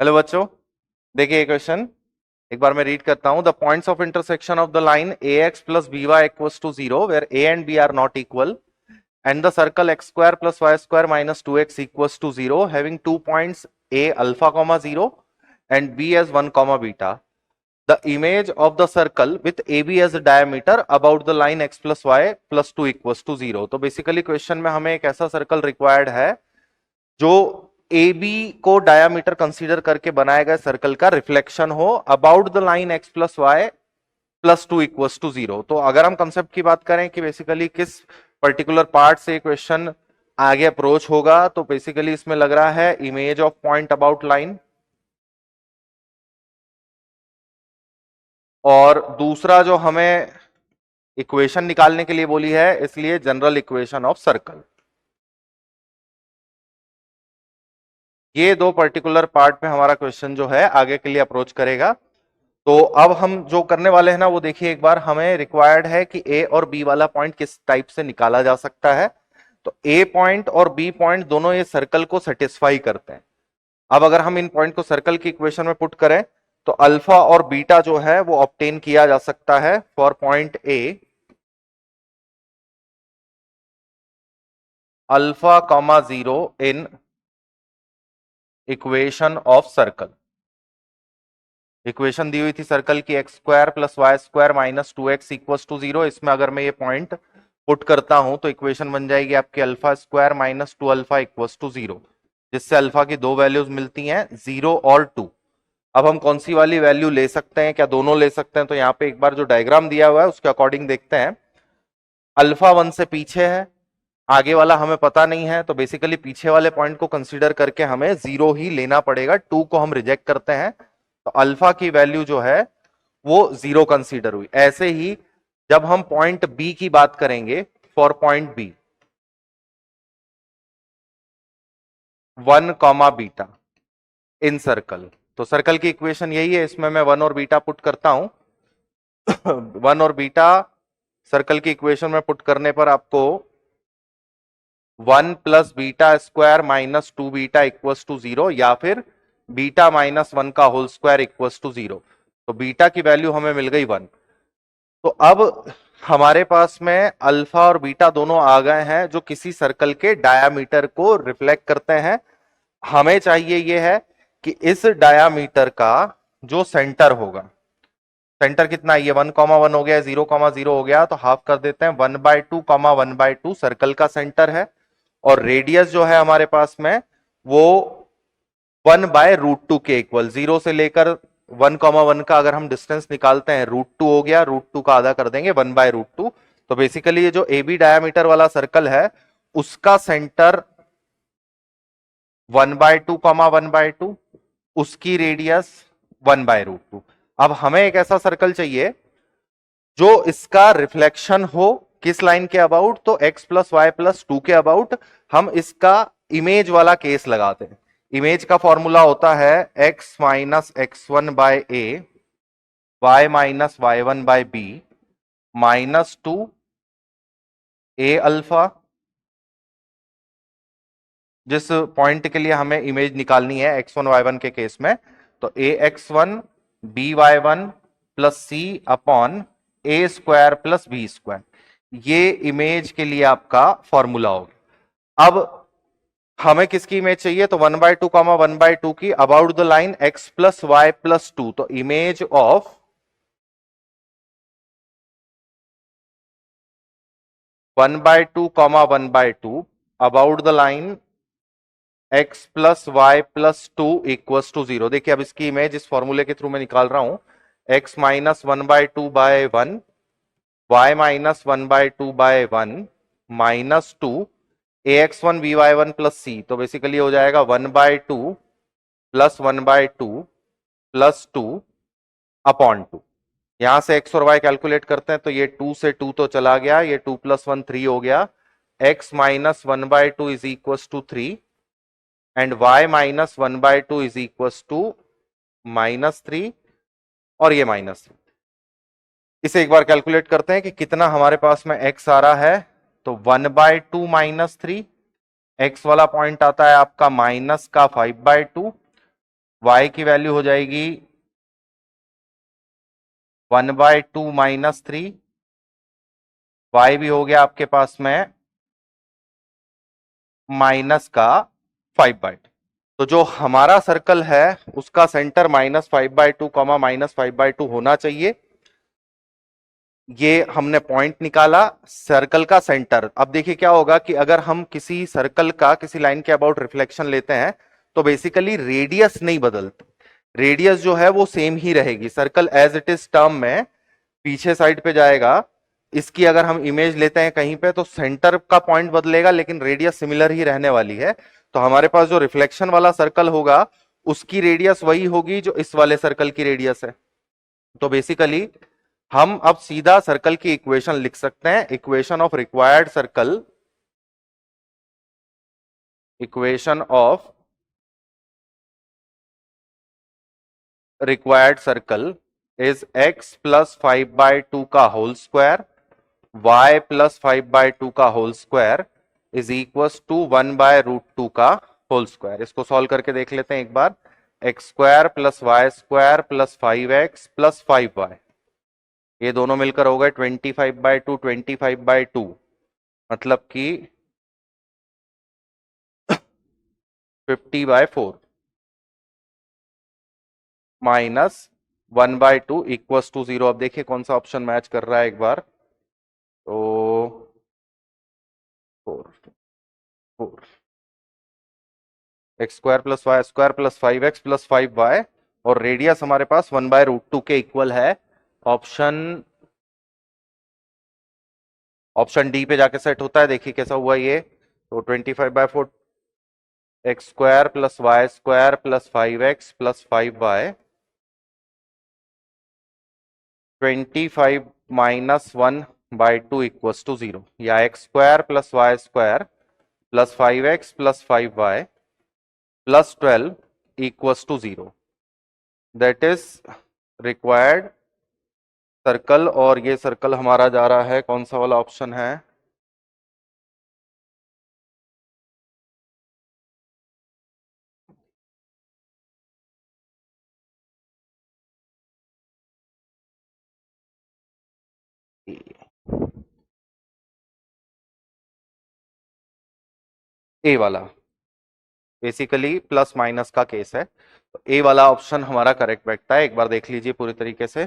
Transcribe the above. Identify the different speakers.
Speaker 1: Hello बच्चों, देखिए ये क्वेश्चन एक बार मैं रीड करता हूं। The points of intersection of the line a x plus b y equals to zero where a and b are not equal and the circle x square plus Y square minus two x equals to zero having two points A alpha comma zero and B as one comma beta. The image of the circle with A B as diameter about the line x plus Y plus two equals to zero. तो basically question में हमें एक ऐसा circle required है जो A B को diameter consider करके बनाए गए सर्कल का रिफ्लेक्शन हो about the line x plus Y plus two equals to zero. तो अगर हम कंसेप्ट की बात करें कि बेसिकली किस पर्टिकुलर पार्ट से क्वेश्चन आगे अप्रोच होगा, तो बेसिकली इसमें लग रहा है image of point about line, और दूसरा जो हमें इक्वेशन निकालने के लिए बोली है इसलिए जनरल इक्वेशन ऑफ सर्कल। ये दो पर्टिकुलर पार्ट में हमारा क्वेश्चन जो है आगे के लिए अप्रोच करेगा। तो अब हम जो करने वाले हैं ना वो देखिए एक बार, हमें रिक्वायर्ड है कि ए और बी वाला पॉइंट किस टाइप से निकाला जा सकता है। तो ए पॉइंट और बी पॉइंट दोनों ये सर्कल को सेटिस्फाई करते हैं। अब अगर हम इन पॉइंट को सर्कल की इक्वेशन में पुट करें तो अल्फा और बीटा जो है वो ऑब्टेन किया जा सकता है for point A, alpha comma zero in equation of circle. Equation दी हुई थी सर्कल की X square plus Y square minus two X equal to zero. इसमें अगर मैं ये पॉइंट पुट करता हूं तो इक्वेशन बन जाएगी आपकी alpha square minus two alpha equal to zero, जिससे अल्फा की दो वैल्यूज मिलती हैं, जीरो और टू। अब हम कौन सी वाली वैल्यू ले सकते हैं, क्या दोनों ले सकते हैं? तो यहाँ पे एक बार जो डायग्राम दिया हुआ है उसके अकॉर्डिंग देखते हैं। अल्फा वन से पीछे है, आगे वाला हमें पता नहीं है, तो बेसिकली पीछे वाले पॉइंट को कंसीडर करके हमें जीरो ही लेना पड़ेगा, टू को हम रिजेक्ट करते हैं। तो अल्फा की वैल्यू जो है वो जीरो कंसीडर हुई। ऐसे ही जब हम पॉइंट बी की बात करेंगे, for point B one comma beta in circle, तो सर्कल की इक्वेशन यही है, इसमें मैं वन और बीटा पुट करता हूं। वन और बीटा सर्कल की इक्वेशन में पुट करने पर आपको one plus beta square minus two beta equals to zero, या फिर बीटा माइनस वन का whole square equals to zero. तो बीटा की वैल्यू हमें मिल गई वन। तो अब हमारे पास में अल्फा और बीटा दोनों आ गए हैं जो किसी सर्कल के डायामीटर को रिफ्लेक्ट करते हैं। हमें चाहिए ये है कि इस डायामीटर का जो सेंटर होगा, सेंटर कितना है, ये वन कॉमा वन हो गया, जीरो कॉमा जीरो हो गया, तो हाफ कर देते हैं, one by two comma one by to circle का सेंटर है। और रेडियस जो है हमारे पास में वो वन बाय रूट टू के इक्वल, जीरो से लेकर वन कॉमा वन का अगर हम डिस्टेंस निकालते हैं रूट टू हो गया, रूट टू का आधा कर देंगे वन बाय रूट टू। तो बेसिकली ये जो ए बी डायामीटर वाला सर्कल है उसका centre one by two comma one by two, उसकी radius one by root two. अब हमें एक ऐसा सर्कल चाहिए जो इसका रिफ्लेक्शन हो किस लाइन के अबाउट, तो x plus Y plus two के अबाउट। हम इसका इमेज वाला केस लगाते हैं। इमेज का फॉर्मूला होता है x minus X one by A, Y minus Y one by B, minus two A alpha, जिस पॉइंट के लिए हमें इमेज निकालनी है एक्स वन वाई वन के केस में, तो A X one B Y one plus C upon A square plus B square, ये इमेज के लिए आपका फॉर्मूला होगा। अब हमें किसकी इमेज चाहिए, तो one by two comma one by two की about the line x plus Y plus two. तो image of one by two comma one by two about the line x plus Y plus two equals to zero. देखिए अब इसकी image इस फॉर्मूले के through मैं निकाल रहा हूं, x minus one by two by one, Y minus one by two by one, minus two A X one B Y one plus C. तो बेसिकली हो जाएगा one by two plus one by two plus two upon two. यहां से x और y calculate करते हैं तो ये टू से टू तो चला गया, ये टू प्लस वन थ्री हो गया, x minus one by two is equal to three and y minus one by two is equal to minus three, और ये माइनस थ्री। इसे एक बार कैलकुलेट करते हैं कि कितना हमारे पास में x आ रहा है, तो one by to minus three, x वाला पॉइंट आता है आपका माइनस का फाइव बाय टू, y की वैल्यू हो जाएगी 1/2 -3, y भी हो गया आपके पास में माइनस का 5/2। तो जो हमारा सर्कल है उसका सेंटर -5/2 -5/2 होना चाहिए। ये हमने पॉइंट निकाला सर्कल का सेंटर। अब देखिए क्या होगा कि अगर हम किसी सर्कल का किसी लाइन के अबाउट रिफ्लेक्शन लेते हैं तो बेसिकली रेडियस नहीं बदलती, रेडियस जो है वो सेम ही रहेगी। Circle as it is term में पीछे साइड पे जाएगा। इसकी अगर हम इमेज लेते हैं कहीं पे तो सेंटर का पॉइंट बदलेगा लेकिन रेडियस सिमिलर ही रहने वाली है। तो हमारे पास जो रिफ्लेक्शन वाला सर्कल होगा उसकी रेडियस वही होगी जो इस वाले सर्कल की रेडियस है। तो बेसिकली हम अब सीधा सर्कल की इक्वेशन लिख सकते हैं। Equation of required circle, equation of required circle is x plus 5/2 का होल स्क्वायर y प्लस 5/2 का whole square is equal to 1/√2 का होल स्क्वायर। इसको सॉल्व करके देख लेते हैं एक बार। X square plus Y square plus 5x plus 5y, ये दोनों मिलकर हो गए 25/2 25/2, मतलब कि 50/4 माइनस 1/2 इक्वल्स टू 0। अब देखिए कौन सा ऑप्शन मैच कर रहा है एक बार। तो 4 x square plus Y square plus 5x plus 5y और रेडियस हमारे पास 1/√2 के इक्वल है। ऑप्शन ऑप्शन डी पे जाके सेट होता है। देखिए कैसा हुआ ये। तो 25/4 x square plus Y square plus 5x plus 5y, 25 minus 1/2 equals to 0, या x square plus Y square plus 5x plus 5y plus 12 equals to 0। That is required circle. और ये सर्कल हमारा जा रहा है, कौन सा वाला ऑप्शन है? ए वाला। बेसिकली प्लस माइनस का केस है, तो ए वाला ऑप्शन हमारा करेक्ट बैठता है। एक बार देख लीजिए पूरी तरीके से।